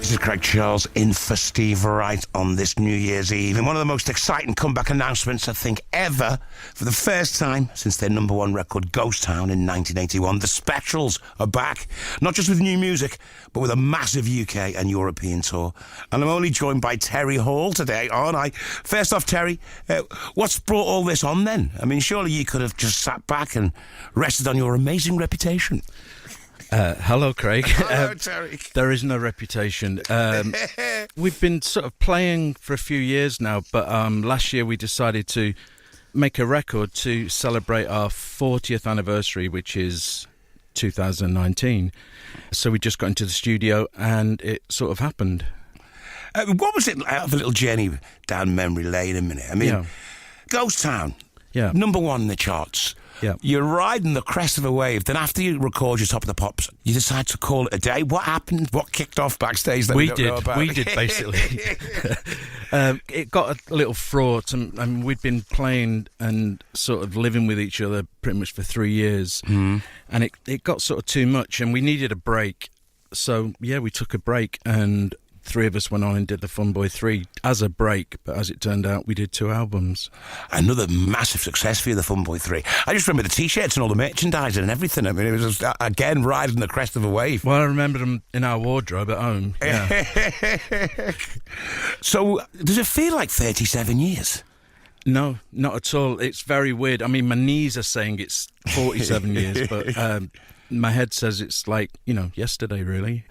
This is Craig Charles in for Steve Wright on this New Year's Eve. And one of the most exciting comeback announcements, I think, ever. For the first time since their number one record, Ghost Town, in 1981, the Specials are back. Not just with new music, but with a massive UK and European tour. And I'm only joined by Terry Hall today, aren't I? First off, Terry, what's brought all this on then? I mean, surely you could have just sat back and rested on your amazing reputation. Hello, Craig. Hello, Terry. There is no reputation. We've been sort of playing for a few years now, but last year we decided to make a record to celebrate our 40th anniversary, which is 2019. So we just got into the studio and it sort of happened. What was it like, a little journey down memory lane a minute? I mean, Ghost Town, number one in the charts. Yeah. You're riding the crest of a wave. Then after you record your Top of the Pops, you decide to call it a day. What happened? What kicked off backstage that we don't know about? We did, basically. It got a little fraught. And we'd been playing and sort of living with each other pretty much for 3 years. And it got sort of too much and we needed a break. So, we took a break and 3 of us went on and did the Fun Boy 3 as a break, but as it turned out, we did 2 albums. Another massive success for you, the Fun Boy 3. I just remember the T-shirts and all the merchandising and everything. I mean, it was just, again, riding the crest of a wave. Well, I remember them in our wardrobe at home. Yeah. So, does it feel like 37 years? No, not at all. It's very weird. I mean, my knees are saying it's 47 years, but my head says it's like, yesterday, really.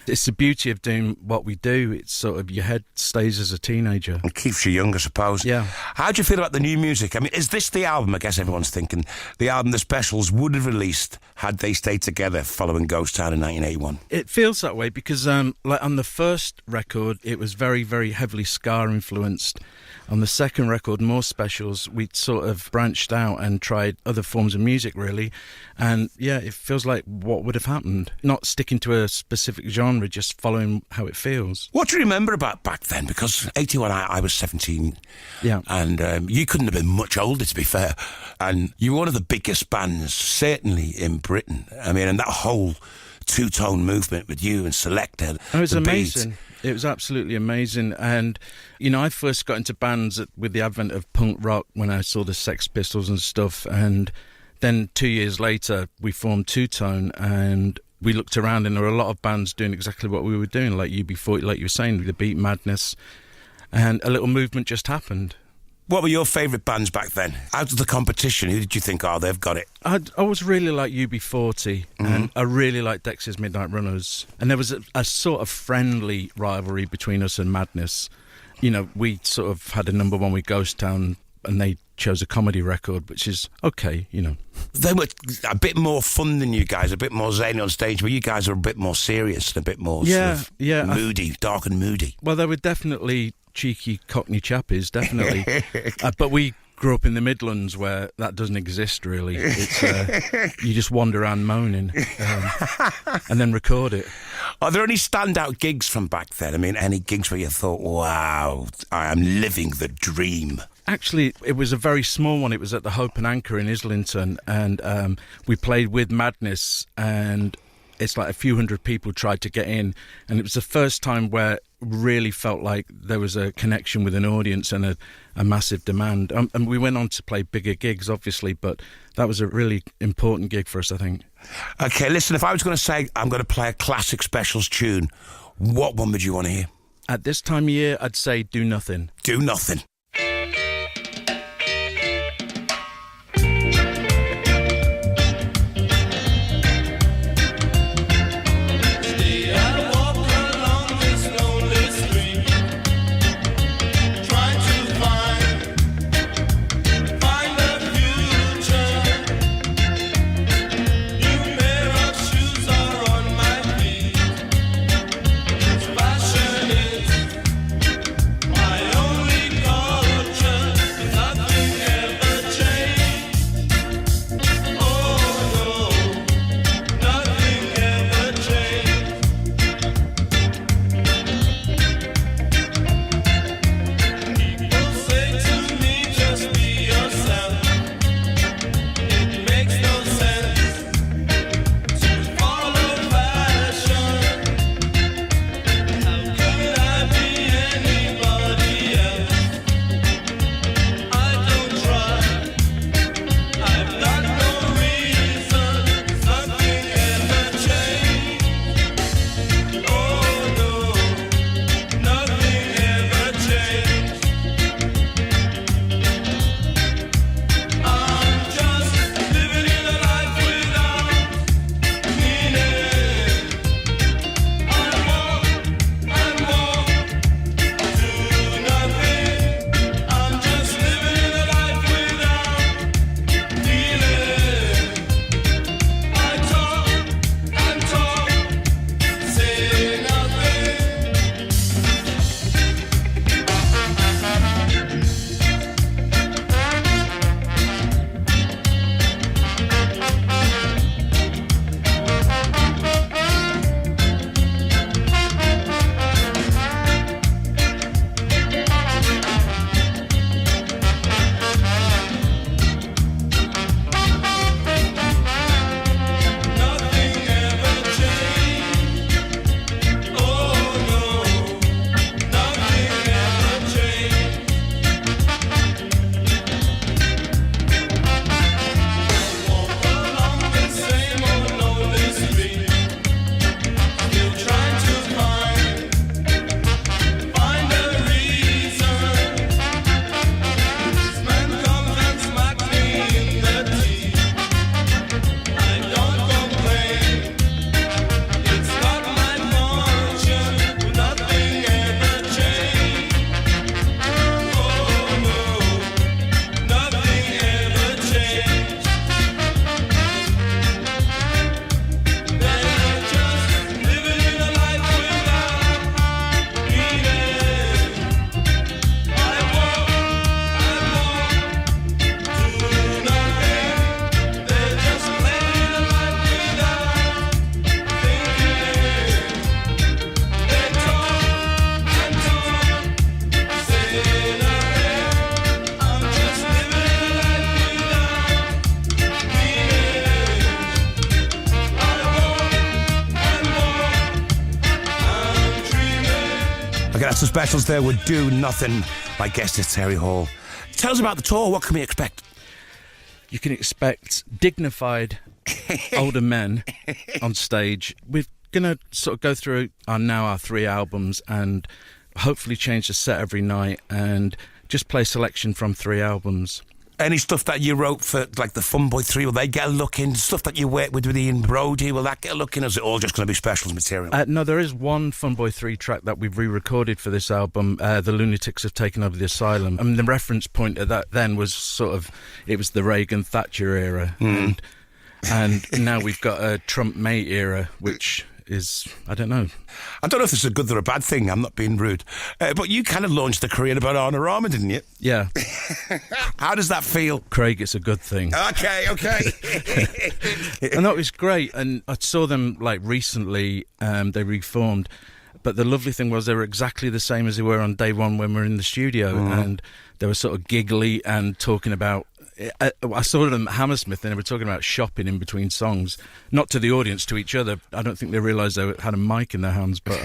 It's the beauty of doing what we do. It's sort of your head stays as a teenager. It keeps you young, I suppose. Yeah. How do you feel about the new music? I mean, is this the album, I guess everyone's thinking, the album the Specials would have released had they stayed together following Ghost Town in 1981? It feels that way because like on the first record, it was very, very heavily ska influenced. On the second record, More Specials, we sort of branched out and tried other forms of music, really. And, it feels like what would have happened. Not sticking to a specific genre, just following how it feels. What do you remember about back then? Because 81, I was 17. Yeah. And you couldn't have been much older, to be fair. And you were one of the biggest bands, certainly in Britain. I mean, and that whole two-tone movement with you and Selector. Oh, it was amazing. It was absolutely amazing. And, I first got into bands with the advent of punk rock when I saw the Sex Pistols and stuff. And then 2 years later, we formed Two Tone and we looked around and there were a lot of bands doing exactly what we were doing, like UB40, like you were saying, the Beat Madness. And a little movement just happened. What were your favourite bands back then? Out of the competition, who did you think, they've got it? I was really like UB40 and I really liked Dexys Midnight Runners. And there was a sort of friendly rivalry between us and Madness. We sort of had a number one with Ghost Town and they chose a comedy record, which is okay, They were a bit more fun than you guys, a bit more zany on stage, but you guys are a bit more serious and a bit more sort of moody, dark and moody. Well, they were definitely cheeky Cockney chappies, definitely. But we grew up in the Midlands where that doesn't exist, really. It's you just wander around moaning and then record it. Are there any standout gigs from back then? I mean, any gigs where you thought, wow, I am living the dream? Actually, it was a very small one. It was at the Hope and Anchor in Islington, and we played with Madness, and it's like a few hundred people tried to get in, and it was the first time where really felt like there was a connection with an audience and a massive demand. And we went on to play bigger gigs, obviously, but that was a really important gig for us, I think. Okay, listen, if I was going to say I'm going to play a classic Specials tune, what one would you want to hear? At this time of year, I'd say Do Nothing. Do Nothing. My only call. Okay, that's the specials there with Do Nothing. My guest is Terry Hall. Tell us about the tour. What can we expect? You can expect dignified older men on stage. We're going to sort of go through our 3 albums and hopefully change the set every night and just play a selection from 3 albums. Any stuff that you wrote for, like, the Funboy 3, will they get a look in? Stuff that you worked with Ian Brody, will that get a look in? Or is it all just going to be specials material? No, there is one Funboy 3 track that we've re-recorded for this album, The Lunatics Have Taken Over the Asylum. I mean, the reference point of that then was it was the Reagan-Thatcher era. And now we've got a Trump-May era, which is, I don't know. I don't know if this is a good or a bad thing, I'm not being rude. But you kind of launched the career about Anna Rama, didn't you? Yeah. How does that feel? Craig, it's a good thing. Okay. And that was great. And I saw them like recently, they reformed. But the lovely thing was they were exactly the same as they were on day one when we were in the studio. And they were sort of giggly and talking about, I saw them at Hammersmith and they were talking about shopping in between songs, not to the audience, to each other. I don't think they realised they had a mic in their hands, but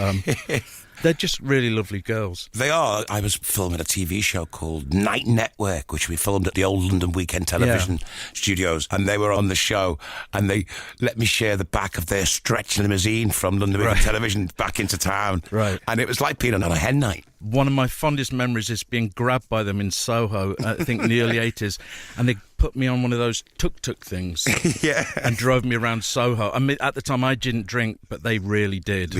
they're just really lovely girls. They are. I was filming a TV show called Night Network, which we filmed at the old London Weekend Television studios, and they were on the show, and they let me share the back of their stretch limousine from London Weekend Television back into town. Right. And it was like being on a hen night. One of my fondest memories is being grabbed by them in Soho, I think in the early 80s, and they put me on one of those tuk-tuk things and drove me around Soho. I mean, at the time I didn't drink, but they really did.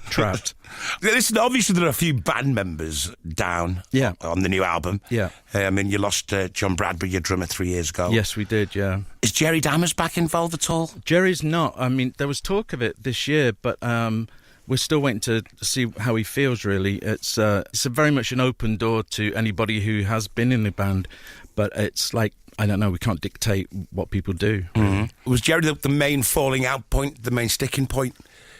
Trapped. Listen, obviously there are a few band members down on the new album. Yeah. I mean, you lost John Bradbury, your drummer, 3 years ago. Yes, we did, yeah. Is Jerry Dammers back involved at all? Jerry's not. I mean, there was talk of it this year, but we're still waiting to see how he feels, really. It's very much an open door to anybody who has been in the band, but it's like, I don't know, we can't dictate what people do. Was Jerry the main falling out point, the main sticking point?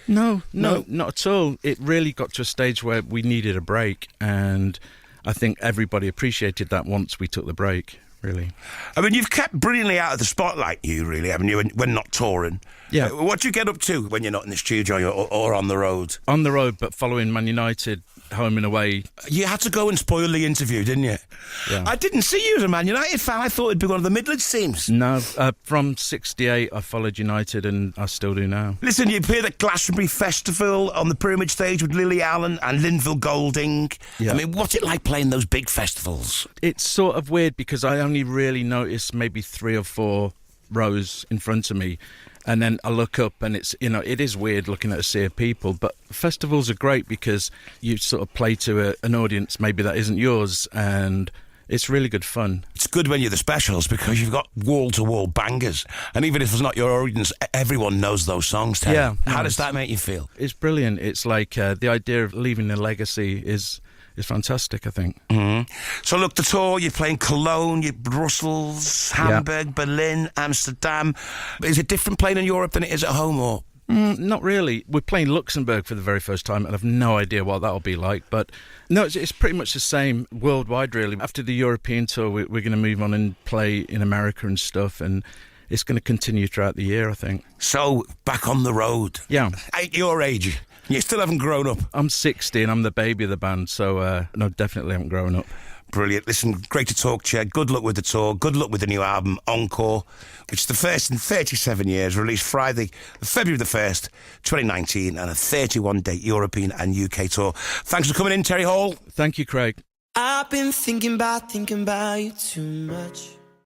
No, not at all. It really got to a stage where we needed a break, and I think everybody appreciated that once we took the break, really. I mean, you've kept brilliantly out of the spotlight, you really, haven't you, when not touring? Yeah. What do you get up to when you're not in the studio or on the road? On the road, but following Man United home and away. You had to go and spoil the interview, didn't you? Yeah. I didn't see you as a Man United fan. I thought it'd be one of the Midlands teams. No, from 68 I followed United, and I still do now. Listen, you appeared at Glastonbury Festival on the Pyramid stage with Lily Allen and Linville Golding. Yeah. I mean, what's it like playing those big festivals? It's sort of weird because I only really noticed maybe 3 or 4 rows in front of me, and then I look up and it's, it is weird looking at a sea of people. But festivals are great because you sort of play to an audience maybe that isn't yours, and it's really good fun. It's good when you're the specials because you've got wall-to-wall bangers, and even if it's not your audience, everyone knows those songs, Terry. Yeah. How does that make you feel? It's brilliant. It's like the idea of leaving a legacy is fantastic, I think. So look, the tour, you're playing Cologne, you're Brussels, Hamburg, Berlin, Amsterdam. Is it different playing in Europe than it is at home, or? Not really. We're playing Luxembourg for the very first time, and I've no idea what that'll be like. But no, it's pretty much the same worldwide, really. After the European tour, we're going to move on and play in America and stuff, and it's going to continue throughout the year, I think. So, back on the road. Yeah. At your age, you still haven't grown up. I'm 60 and I'm the baby of the band, so no, definitely haven't grown up. Brilliant. Listen, great to talk to you. Good luck with the tour. Good luck with the new album, Encore, which is the first in 37 years, released Friday, February the 1st, 2019, and a 31-date European and UK tour. Thanks for coming in, Terry Hall. Thank you, Craig. I've been thinking about you too much.